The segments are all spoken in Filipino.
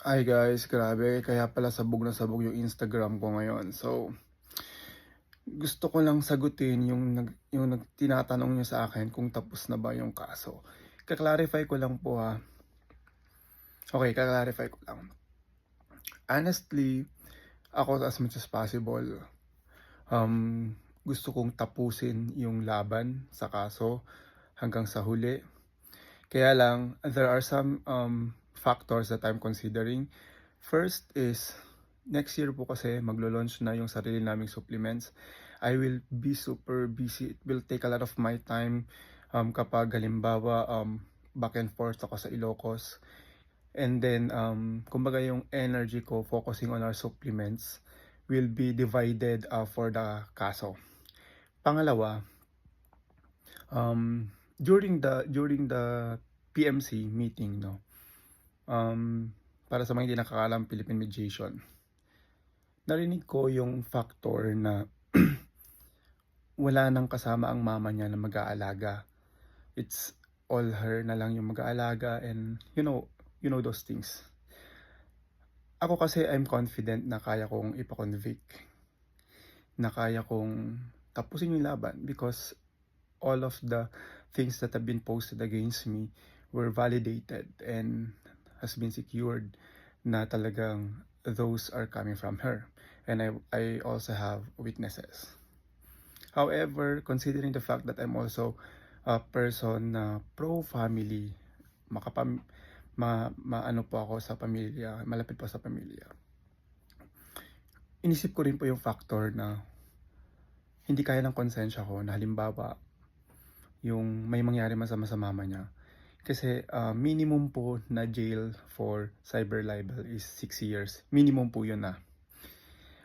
Hi guys, grabe. Kaya pala sabog na sabog yung Instagram ko ngayon. So, gusto ko lang sagutin yung tinatanong niyo sa akin kung tapos na ba yung kaso. Ka-clarify ko lang po ha. Okay, ka-clarify ko lang. Honestly, ako as much as possible, gusto kong tapusin yung laban sa kaso hanggang sa huli. Kaya lang, there are some factors that I'm considering. First is, next year po kasi maglo-launch na yung sarili naming supplements. I will be super busy. It will take a lot of my time kapag halimbawa back and forth ako sa Ilocos. And then, kumbaga yung energy ko focusing on our supplements will be divided for the kaso. Pangalawa, during the PMC meeting, no, para sa mga hindi nakakaalam, Philippine Mediation, narinig ko yung factor na wala nang kasama ang mama niya na mag-aalaga. It's all her na lang yung mag-aalaga, and you know those things. Ako kasi I'm confident na kaya kong ipa-convict, na kaya kong tapusin yung laban because all of the things that have been posted against me were validated and has been secured na talagang those are coming from her. And I also have witnesses. However, considering the fact that I'm also a person na pro-family, maano po ako sa pamilya, malapit po sa pamilya. Inisip ko rin po yung factor na hindi kaya ng konsensya ko na halimbawa yung may mangyari masama sa mama niya. Kasi minimum po na jail for cyber libel is 6 years. Minimum po yun na.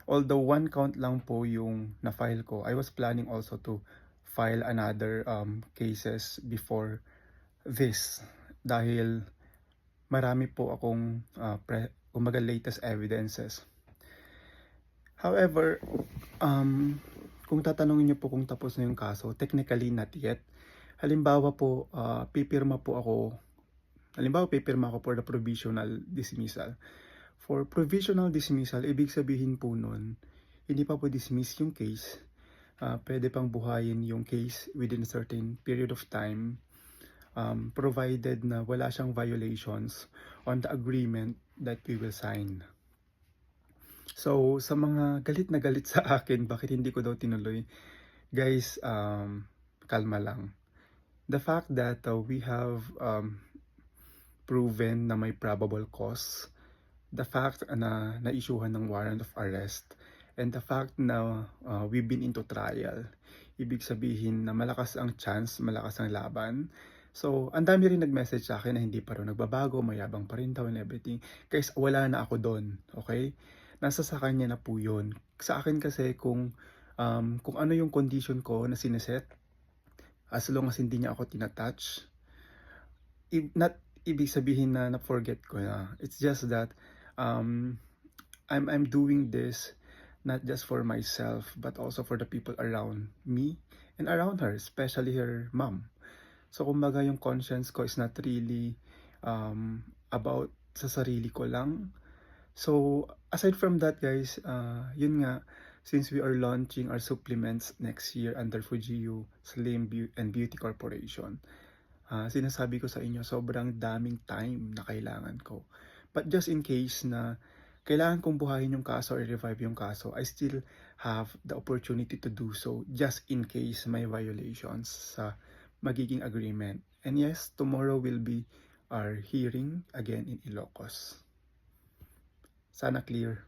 Although one count lang po yung na-file ko, I was planning also to file another cases before this. Dahil marami po akong kumbaga latest evidences. However, kung tatanungin niyo po kung tapos na yung kaso, technically not yet. Halimbawa po, pipirma ako for the provisional dismissal. For provisional dismissal, ibig sabihin po nun, hindi pa po dismiss yung case. Pwede pang buhayin yung case within a certain period of time, provided na wala siyang violations on the agreement that we will sign. So, sa mga galit na galit sa akin, bakit hindi ko daw tinuloy, guys, kalma lang. The fact that we have proven na may probable cause, the fact na na-issuehan ng warrant of arrest, and the fact na we've been into trial, ibig sabihin na malakas ang chance, malakas ang laban. So, ang dami rin nag-message sa akin na hindi pa rin nagbabago, mayabang pa rin daw and everything. Guys, wala na ako doon, okay? Nasa sa kanya na po yun. Sa akin kasi kung ano yung condition ko na sineset, as long as hindi niya ako tinatouch, not ibig sabihin na na-forget ko na. It's just that I'm doing this not just for myself but also for the people around me and around her, especially her mom. So kumbaga yung conscience ko is not really about sa sarili ko lang. So aside from that guys, yun nga, since we are launching our supplements next year under Fujiu Slim and Beauty Corporation, sinasabi ko sa inyo, sobrang daming time na kailangan ko. But just in case na kailangan kong buhayin yung kaso or revive yung kaso, I still have the opportunity to do so just in case may violations sa magiging agreement. And yes, tomorrow will be our hearing again in Ilocos. Sana clear.